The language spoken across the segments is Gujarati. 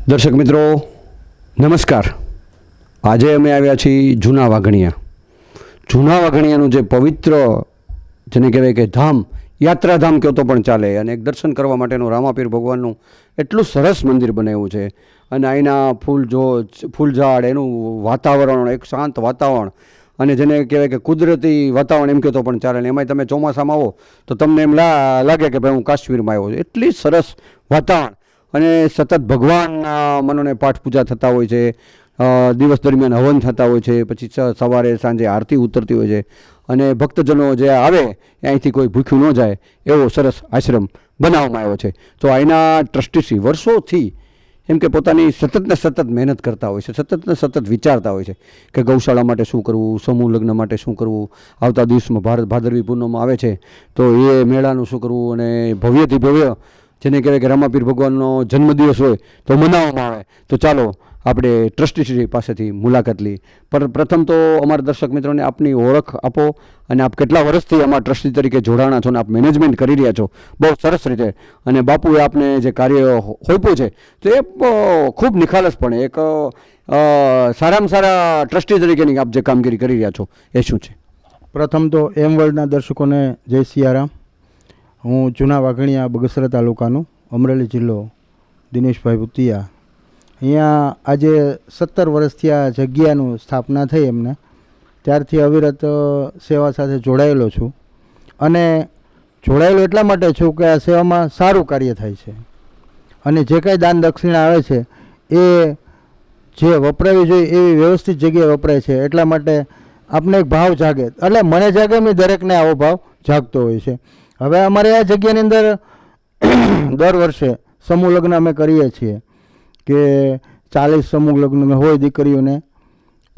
દર્શક મિત્રો નમસ્કાર। આજે અમે આવ્યા છીએ જૂના વાઘણિયાનું જે પવિત્ર જેને કહેવાય કે ધામ યાત્રાધામ કહો તો પણ ચાલે, અને એક દર્શન કરવા માટેનું રામાપીર ભગવાનનું એટલું સરસ મંદિર બનાવ્યું છે। અને અહીંના ફૂલઝાડ, એનું વાતાવરણ, એક શાંત વાતાવરણ, અને જેને કહેવાય કે કુદરતી વાતાવરણ એમ કહો તો પણ ચાલે। એમાંય તમે ચોમાસામાં આવો તો તમને એમ લાગે કે ભાઈ હું કાશ્મીરમાં આવ્યો છું, એટલી સરસ વાતાવરણ। અને સતત ભગવાનના મનોને પાઠ પૂજા થતા હોય છે, દિવસ દરમિયાન હવન થતા હોય છે, પછી સવારે સાંજે આરતી ઉતરતી હોય છે, અને ભક્તજનો જે આવે અહીંથી કોઈ ભૂખ્યું ન જાય એવો સરસ આશ્રમ બનાવવામાં આવ્યો છે। તો અહીંના ટ્રસ્ટીશ્રી વર્ષોથી એમ કે પોતાની સતત ને સતત મહેનત કરતા હોય છે, સતત ને સતત વિચારતા હોય છે કે ગૌશાળા માટે શું કરવું, સમૂહ લગ્ન માટે શું કરવું, આવતા દિવસમાં ભાદરવી પૂનમમાં આવે છે તો એ મેળાનું શું કરવું, અને ભવ્યથી ભવ્ય જેને કહેવાય કે રામાપીર ભગવાનનો જન્મદિવસ હોય તો મનાવવામાં આવે। તો ચાલો આપણે ટ્રસ્ટીશ્રી પાસેથી મુલાકાત લઈએ। પણ પ્રથમ તો અમારા દર્શક મિત્રોને આપની ઓળખ આપો, અને આપ કેટલા વર્ષથી અમારા ટ્રસ્ટી તરીકે જોડાણા છો, અને આપ મેનેજમેન્ટ કરી રહ્યા છો બહુ સરસ રીતે, અને બાપુએ આપને જે કાર્ય હોપ્યું છે તો એ ખૂબ નિખાલસપણે એક સારામાં સારા ટ્રસ્ટી તરીકેની આપ જે કામગીરી કરી રહ્યા છો એ શું છે? પ્રથમ તો એમ વર્લ્ડના દર્શકોને જય સિયારામ। હું જૂના વાઘણિયા બગસરા તાલુકાનું, અમરેલી જિલ્લો, દિનેશભાઈ ભૂતિયા। અહીંયા આજે 17 વર્ષથી આ જગ્યાનું સ્થાપના થઈ એમને, ત્યારથી અવિરત સેવા સાથે જોડાયેલો છું, અને જોડાયેલો એટલા માટે છું કે આ સેવામાં સારું કાર્ય થાય છે, અને જે કાંઈ દાન દક્ષિણા આવે છે એ જે વપરાવી જોઈએ એવી વ્યવસ્થિત જગ્યાએ વપરાય છે, એટલા માટે આપને એક ભાવ જાગે, એટલે મને જાગે એમ દરેકને આવો ભાવ જાગતો હોય છે। હવે અમારે આ જગ્યાની અંદર દર વર્ષે સમૂહ લગ્ન અમે કરીએ છીએ કે 40 સમૂહ લગ્ન હોય દીકરીઓને,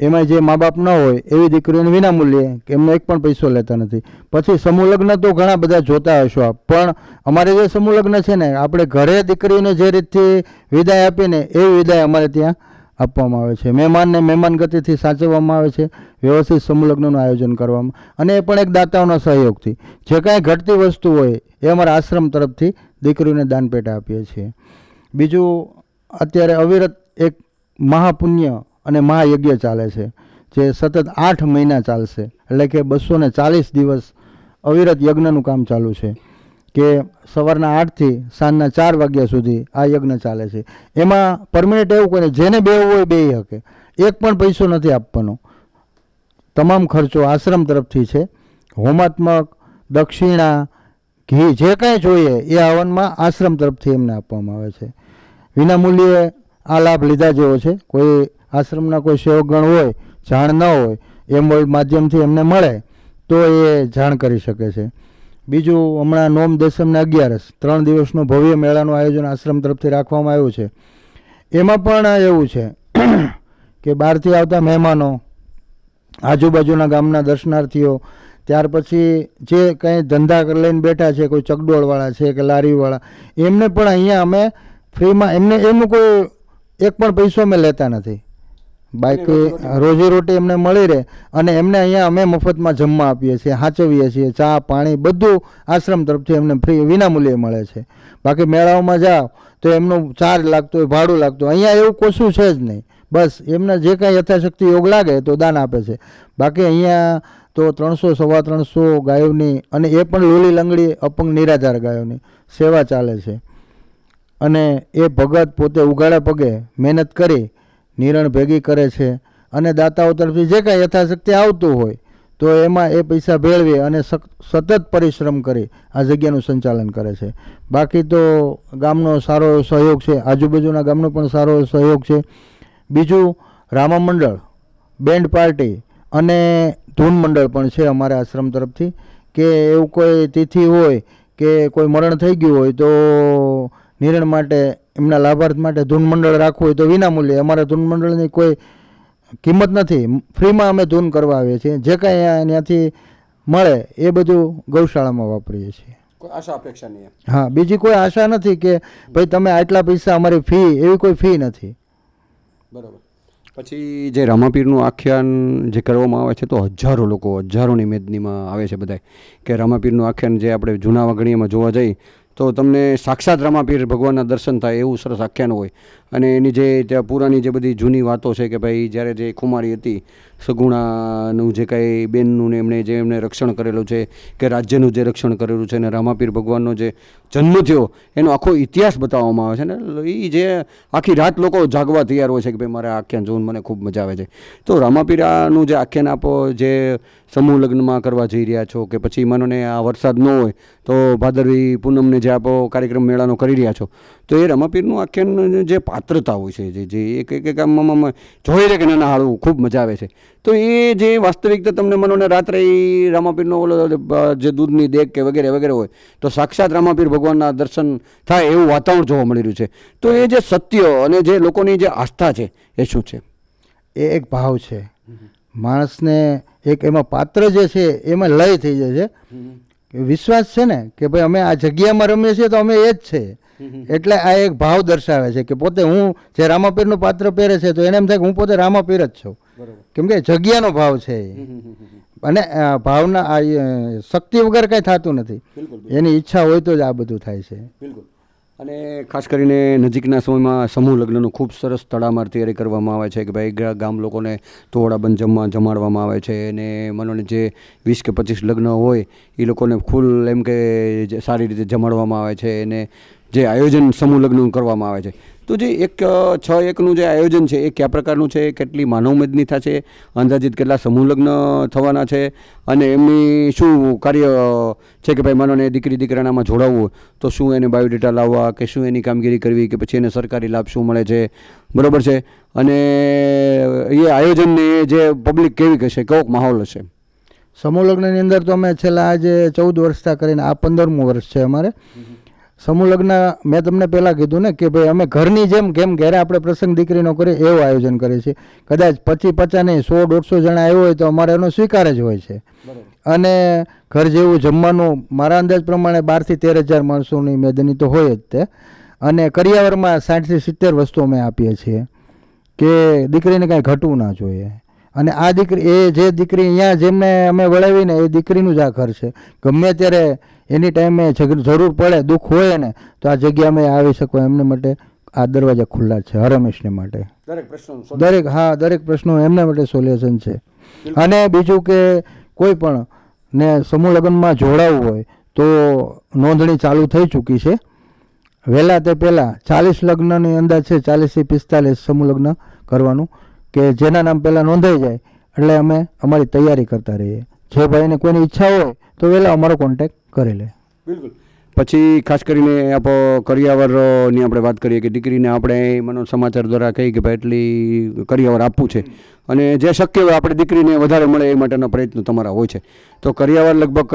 એમાં જે મા બાપ ન હોય એવી દીકરીઓને વિનામૂલ્યે, કે એમને એક પણ પૈસો લેતા નથી। પછી સમૂહ લગ્ન તો ઘણા બધા જોતા હશો આપ, પણ અમારે જે સમૂહ લગ્ન છે ને, આપણે ઘરે દીકરીઓને જે રીતથી વિદાય આપીને એવી વિદાય અમારે ત્યાં આપવામાં આવે છે। મહેમાનને મહેમાન ગતિથી સાચવવામાં આવે છે, વ્યવસ્થિત સમૂહ લગ્નનું આયોજન કરવામાં, અને એ પણ એક દાતાઓના સહયોગથી। જે કાંઈ ઘટતી વસ્તુ હોય એ અમારા આશ્રમ તરફથી દીકરીઓને દાન પેટે આપીએ છીએ। બીજું, અત્યારે અવિરત એક મહાપુણ્ય અને મહાયજ્ઞ ચાલે છે, જે સતત 8 મહિના ચાલશે, એટલે કે 240 દિવસ અવિરત યજ્ઞનું કામ ચાલુ છે, કે સવારના 8થી સાંજના 4 વાગ્યા સુધી આ યજ્ઞ ચાલે છે। એમાં પરમિનેન્ટ એવું કોઈને જેને બેહવું હોય બેહી શકે, એક પણ પૈસો નથી આપવાનો, તમામ ખર્ચો આશ્રમ તરફથી છે। હોમાત્મક, દક્ષિણા, ઘી જે કાંઈ જોઈએ એ હવનમાં આશ્રમ તરફથી એમને આપવામાં આવે છે। વિનામૂલ્યે આ લાભ લીધા જેવો છે। કોઈ આશ્રમના કોઈ સેવકગણ હોય, જાણ ન હોય, એમ વર્લ્ડ માધ્યમથી એમને મળે તો એ જાણ કરી શકે છે। બીજું, હમણાં નોમ દસમને 11 3 દિવસનો ભવ્ય મેળાનું આયોજન આશ્રમ તરફથી રાખવામાં આવ્યું છે। એમાં પણ એવું છે કે બહારથી આવતા મહેમાનો, આજુબાજુના ગામના દર્શનાર્થીઓ, ત્યાર પછી જે કંઈ ધંધા લઈને બેઠા છે, કોઈ ચકડોળવાળા છે કે લારીવાળા, એમને પણ અહીંયા અમે ફ્રીમાં, એમનું કોઈ એક પણ પૈસો અમે લેતા નથી, બાકી રોજીરોટી એમને મળી રહે, અને એમને અહીંયા અમે મફતમાં જમવા આપીએ છીએ, સાચવીએ છીએ, ચા પાણી બધું આશ્રમ તરફથી એમને ફ્રી વિનામૂલ્યે મળે છે। બાકી મેળાઓમાં જાઓ તો એમનું ચાર્જ લાગતો હોય, ભાડું લાગતું હોય, અહીંયા એવું કશું છે જ નહીં। બસ એમને જે કાંઈ યથાશક્તિ યોગ લાગે તો દાન આપે છે। બાકી અહીંયા તો 300 સવા 300 ગાયોની, અને એ પણ લીલી લંગડી અપંગ નિરાધાર ગાયોની સેવા ચાલે છે, અને એ ભગત પોતે ઉગાડા પગે મહેનત કરી નિરણ ભેગી કરે છે, અને દાતાઓ તરફથી જે કાંઈ યથાશક્તિ આવતું હોય તો એમાં એ પૈસા ભેળવી અને સતત પરિશ્રમ કરી આ જગ્યાનું સંચાલન કરે છે। બાકી તો ગામનો સારો એવો સહયોગ છે, આજુબાજુના ગામનો પણ સારો એવો સહયોગ છે। બીજું, રામા મંડળ, બેન્ડ પાર્ટી અને ધૂન મંડળ પણ છે અમારા આશ્રમ તરફથી, કે એવું કોઈ તિથિ હોય કે કોઈ મરણ થઈ ગયું હોય તો નિર્ણય માટે, એમના લાભાર્થ માટે ધૂન મંડળ રાખવું હોય તો વિનામૂલ્યે, અમારા ધૂન મંડળની કોઈ કિંમત નથી, ફ્રીમાં અમે ધૂન કરવા આવીએ છીએ। જે કાંઈ ત્યાંથી મળે એ બધું ગૌશાળામાં વાપરીએ છીએ। કોઈ આશા અપેક્ષા નહીં? હા, બીજી કોઈ આશા નથી કે ભાઈ તમે આટલા પૈસા, અમારી ફી, એવી કોઈ ફી નથી। બરાબર। પછી જે રામાપીરનું આખ્યાન જે કરવામાં આવે છે તો હજારો લોકો, હજારોની મેદનીમાં આવે છે બધા, કે રામાપીરનું આખ્યાન જે આપણે જૂના વાઘણિયામાં જોવા જઈએ તો તમને સાક્ષાત રામાપીર ભગવાનના દર્શન થાય એવું સરસ આખ્યાન હોય, અને એની જે ત્યાં પુરાણી જે બધી જૂની વાતો છે કે ભાઈ જ્યારે જે કુમારી હતી સગુણાનું જે કાંઈ બેનનું ને એમણે રક્ષણ કરેલું છે કે રાજ્યનું જે રક્ષણ કરેલું છે અને રામાપીર ભગવાનનો જે જન્મ થયો એનો આખો ઇતિહાસ બતાવવામાં આવે છે ને એ જે આખી રાત લોકો જાગવા તૈયાર હોય છે કે ભાઈ મારે આ આખ્યાન જોવું મને ખૂબ મજા આવે છે. તો રામાપીરાનું જે આખ્યાન આપો જે સમૂહ લગ્નમાં કરવા જઈ રહ્યા છો કે પછી માનો ને આ વરસાદ ન હોય તો ભાદરવી પૂનમને જે આપો કાર્યક્રમ મેળાનો કરી રહ્યા છો તો એ રામાપીરનું આખ્યાન જે પાત્રતા હોય છે જે એક આમ જોઈ રહે કે નાના હાળવું ખૂબ મજા આવે છે. તો એ જે વાસ્તવિકતા તમને મનો ને રાત્રે એ રામાપીરનો ઓલો જે દૂધની દેગ કે વગેરે વગેરે હોય તો સાક્ષાત રામાપીર ભગવાનના દર્શન થાય એવું વાતાવરણ જોવા મળી રહ્યું છે. તો એ જે સત્ય અને જે લોકોની જે આસ્થા છે એ શું છે? એ એક ભાવ છે. માણસને એક એમાં પાત્ર જે છે એમાં લય થઈ જાય છે. વિશ્વાસ છે ને કે ભાઈ અમે આ જગ્યામાં રમીએ છીએ તો અમે એ જ છે. એટલે આ એક ભાવ દર્શાવે છે કે પોતે હું જે રામાપીરનું પાત્ર પહેરે છે તો એને એમ થાય કે હું પોતે રામાપીર જ છું. કેમ કે જગ્યાનો ભાવ છે અને ભાવના આ શક્તિ વગર કંઈ થતું નથી. એની ઈચ્છા હોય તો જ આ બધું થાય છે. બિલકુલ. અને ખાસ કરીને નજીકના સમયમાં સમૂહ લગ્નનું ખૂબ સરસ તડામાર તૈયારી કરવામાં આવે છે કે ભાઈ ગામ લોકોને તોડાબંધ જમાડવામાં આવે છે અને મનોને જે 20 કે 25 લગ્ન હોય એ લોકોને ફૂલ એમ કે સારી રીતે જમાડવામાં આવે છે અને જે આયોજન સમૂહ લગ્નનું કરવામાં આવે છે. તો જે 6-1નું જે આયોજન છે એ કયા પ્રકારનું છે, કેટલી માનવ મેદનીતા છે, અંદાજિત કેટલા સમૂહ લગ્ન થવાના છે અને એમની શું કાર્ય છે કે ભાઈ માનોને દીકરી દીકરાનામાં જોડાવવું હોય તો શું એને બાયોડેટા લાવવા કે શું એની કામગીરી કરવી કે પછી એને સરકારી લાભ શું મળે છે, બરાબર છે, અને એ આયોજનની જે પબ્લિક કેવી કહેશે, કેવો માહોલ હશે? સમૂહ લગ્નની અંદર તો અમે છેલ્લા આજે 14 વર્ષથી કરીને આ 15મું વર્ષ છે અમારે. સમૂહ લગ્ન મેં તમને પહેલાં કીધું ને કે ભાઈ અમે ઘરની જેમ ઘેરે આપણે પ્રસંગ દીકરીનો કરીએ એવું આયોજન કરીએ છીએ. કદાચ 50 નહીં 100-150 જણા આવ્યો હોય તો અમારે એનો સ્વીકાર જ હોય છે. અને ઘર જેવું જમવાનું મારા અંદાજ પ્રમાણે 12,000 થી 13,000 માણસોની મેદની તો હોય જ તે. અને કરિયાવરમાં 60 થી 70 વસ્તુ અમે આપીએ છીએ કે દીકરીને કાંઈ ઘટવું ના જોઈએ. અને આ દીકરી એ જે દીકરી અહીંયા જેમને અમે વળાવીને એ દીકરીનું જ આ ઘર છે. ગમે ત્યારે એની ટાઈમે જરૂર પડે દુઃખ હોય ને તો આ જગ્યા અમે આવી શકો એમને માટે આ દરવાજા ખુલ્લા છે હર હંમેશને માટે. દરેક પ્રશ્નો એમના માટે સોલ્યુશન છે. અને બીજું કે કોઈ પણ ને સમૂહ લગ્નમાં જોડાવવું હોય તો નોંધણી ચાલુ થઈ ચૂકી છે. વહેલા તે પહેલાં 40 લગ્નની અંદાજ છે, 40 થી 45 સમૂહ લગ્ન કરવાનું કે જેના નામ પહેલાં નોંધાઈ જાય એટલે અમે અમારી તૈયારી કરતા રહીએ. જે ભાઈને કોઈની ઈચ્છા હોય તો વહેલા અમારો કોન્ટેક્ટ કરી લે. બિલકુલ. પછી ખાસ કરીને કરિયાવરની આપણે વાત કરીએ કે દીકરીને આપણે મનો સમાચાર દ્વારા કહીએ કે ભાઈ એટલી કરિયાવર આપવું છે અને જે શક્ય હોય આપણે દીકરીને વધારે મળે એ માટેના પ્રયત્નો તમારા હોય છે. તો કરિયાવર લગભગ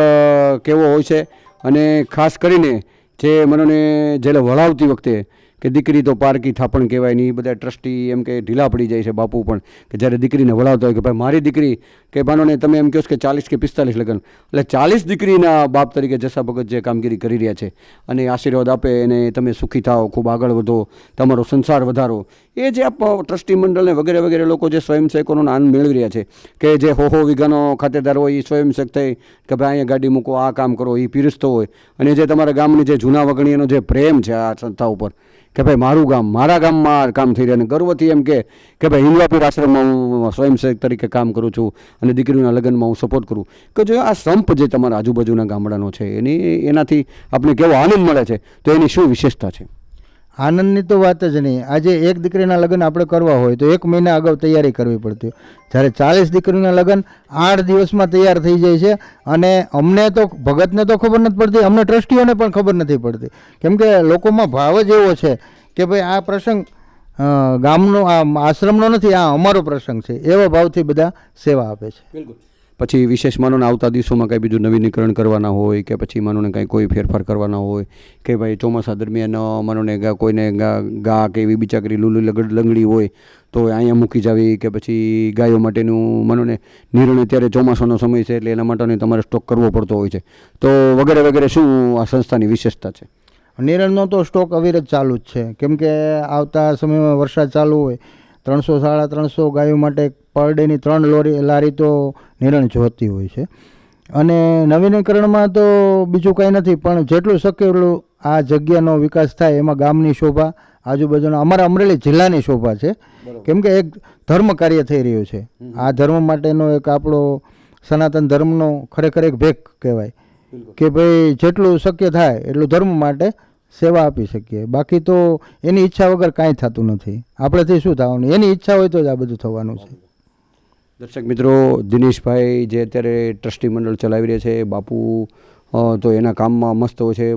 કેવો હોય છે અને ખાસ કરીને જે મનોને જેલે વળાવતી વખતે કે દીકરી તો પારકી થાપણ કહેવાય ને એ બધા ટ્રસ્ટી એમ કે ઢીલા પડી જાય છે બાપુ પણ કે જ્યારે દીકરીને વળાવતા હોય કે ભાઈ મારી દીકરી કે માનોને તમે એમ કહો કે 40 કે 45 લગ્ન એટલે 40 દીકરીના બાપ તરીકે જસા ભગત જે કામગીરી કરી રહ્યા છે અને આશીર્વાદ આપે અને તમે સુખી થાઓ, ખૂબ આગળ વધો, તમારો સંસાર વધારો, એ જે ટ્રસ્ટી મંડળને વગેરે વગેરે લોકો જે સ્વયંસેવકોનો આનંદ મેળવી રહ્યા છે કે જે હો વીઘાનો ખાતેદાર હોય એ સ્વયંસેવક થઈ કે ભાઈ અહીંયા ગાડી મૂકો, આ કામ કરો, એ પીરસતો હોય અને જે તમારા ગામની જે જૂના વગણીનો જે પ્રેમ છે આ સંસ્થા ઉપર કે ભાઈ મારું ગામ, મારા ગામમાં કામ થઈ રહ્યા અને ગર્વથી એમ કે ભાઈ હિંગલાપુર આશ્રમમાં હું સ્વયંસેવક તરીકે કામ કરું છું અને દીકરીના લગ્નમાં હું સપોર્ટ કરું કે જો આ સંપ જે તમારા આજુબાજુના ગામડાનો છે એનાથી આપણે કેવો આનંદ મળે છે તો એની શું વિશેષતા છે? આનંદની તો વાત જ નહીં. આજે એક દીકરીના લગ્ન આપણે કરવા હોય તો 1 મહિના અગાઉ તૈયારી કરવી પડતી હોય, જ્યારે 40 દીકરીના લગ્ન 8 દિવસમાં તૈયાર થઈ જાય છે. અને અમને તો ભગતને તો ખબર નથી પડતી, અમને ટ્રસ્ટીઓને પણ ખબર નથી પડતી, કેમ કે લોકોમાં ભાવ જ એવો છે કે ભાઈ આ પ્રસંગ ગામનો આ આશ્રમનો નથી, આ અમારો પ્રસંગ છે, એવા ભાવથી બધા સેવા આપે છે. બિલકુલ. પછી વિશેષ માનોને આવતા દિવસોમાં કંઈ બીજું નવીનીકરણ કરવાના હોય કે પછી માનોને કંઈ કોઈ ફેરફાર કરવાના હોય કે ભાઈ ચોમાસા દરમિયાન માનોને કોઈને ગા કે એવી બિચારી લૂલી લંગડી હોય તો અહીંયા મૂકી જાવી કે પછી ગાયો માટેનું માનોને નિર્ણય ત્યારે ચોમાસાનો સમય છે એટલે એના માટેનો તમારે સ્ટોક કરવો પડતો હોય છે તો વગેરે વગેરે શું આ સંસ્થાની વિશેષતા છે? નિરણનો તો સ્ટોક અવિરત ચાલુ જ છે, કેમ કે આવતા સમયમાં વરસાદ ચાલુ હોય 300-350 ગાયો માટે પર ડેની 3 લારી તો નિરણ જોતી હોય છે. અને નવીનીકરણમાં તો બીજું કંઈ નથી, પણ જેટલું શક્ય એટલું આ જગ્યાનો વિકાસ થાય એમાં ગામની શોભા આજુબાજુના અમારા અમરેલી જિલ્લાની શોભા છે. કેમ કે એક ધર્મ કાર્ય થઈ રહ્યું છે. આ ધર્મ માટેનો એક આપણો સનાતન ધર્મનો ખરેખર એક ભેગ કહેવાય કે ભાઈ જેટલું શક્ય થાય એટલું ધર્મ માટે સેવા આપી શકીએ. બાકી તો એની ઈચ્છા વગર કાંઈ થતું નથી. આપણેથી શું થવાનું, એની ઈચ્છા હોય તો જ આ બધું થવાનું છે. દર્શક મિત્રો, દિનેશભાઈ જે અત્યારે ટ્રસ્ટી મંડળ ચલાવી રહ્યા છે, બાપુ તો એના કામમાં મસ્ત હોય છે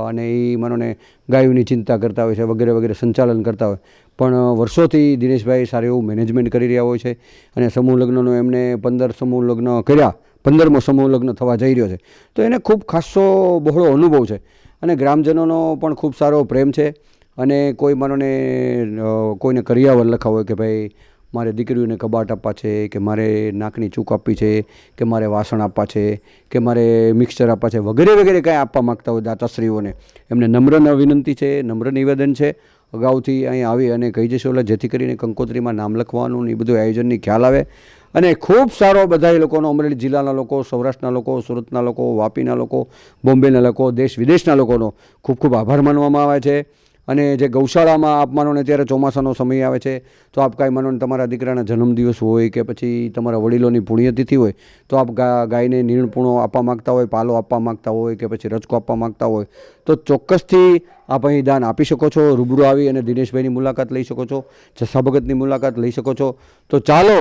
અને એ મનોને ગાયોની ચિંતા કરતા હોય છે, વગેરે વગેરે સંચાલન કરતા હોય. પણ વર્ષોથી દિનેશભાઈ સારું એવું મેનેજમેન્ટ કરી રહ્યા હોય છે અને સમૂહ લગ્નનો એમને 15 સમૂહ લગ્ન કર્યા, 15મો સમૂહ લગ્ન થવા જઈ રહ્યો છે. તો એને ખૂબ ખાસો બહોળો અનુભવ છે અને ગ્રામજનોનો પણ ખૂબ સારો પ્રેમ છે. અને કોઈ મનોને કોઈને કરિયાવર લખા હોય કે ભાઈ મારે દીકરીઓને કબાટ આપવા છે, કે મારે નાકની ચૂક આપવી છે, કે મારે વાસણ આપવા છે, કે મારે મિક્સચર આપવા છે, વગેરે વગેરે કાંઈ આપવા માગતા હોય દાતાશ્રીઓને, એમને નમ્ર વિનંતી છે, નમ્ર નિવેદન છે, અગાઉથી અહીં આવી અને કહી જશો જેથી કરીને કંકોત્રીમાં નામ લખવાનું એ બધું આયોજનની ખ્યાલ આવે. અને ખૂબ સારો બધા લોકોનો, અમરેલી જિલ્લાના લોકો, સૌરાષ્ટ્રના લોકો, સુરતના લોકો, વાપીના લોકો, બોમ્બેના લોકો, દેશ વિદેશના લોકોનો ખૂબ ખૂબ આભાર માનવામાં આવે છે. અને જે ગૌશાળામાં આપ માનો ને ત્યારે ચોમાસાનો સમય આવે છે તો આપ કાંઈ માનો ને તમારા દીકરાના જન્મદિવસ હોય કે પછી તમારા વડીલોની પુણ્યતિથિ હોય તો આપ ગાયને નીણપૂણો આપવા માગતા હોય, પાલો આપવા માગતા હોય કે પછી રજકો આપવા માગતા હોય તો ચોક્કસથી આપ અહીં દાન આપી શકો છો. રૂબરૂ આવી અને દિનેશભાઈની મુલાકાત લઈ શકો છો, જસા ભગતની મુલાકાત લઈ શકો છો. તો ચાલો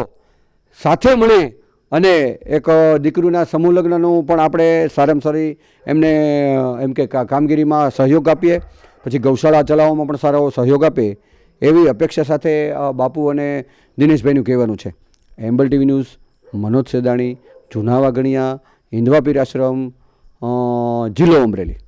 સાથે મળી અને એક દીકરીના સમૂહ લગ્નનું પણ આપણે સારામાં સારી એમને એમ કે કામગીરીમાં સહયોગ આપીએ, પછી ગૌશાળા ચલાવવામાં પણ સારો સહયોગ આપે એવી અપેક્ષા સાથે બાપુ અને દિનેશભાઈનું કહેવાનું છે. એમ્બલ ટીવી ન્યૂઝ, મનોજ સેદાણી, જૂના વાઘણિયા, હિન્દવાપીર આશ્રમ, જિલ્લો અમરેલી.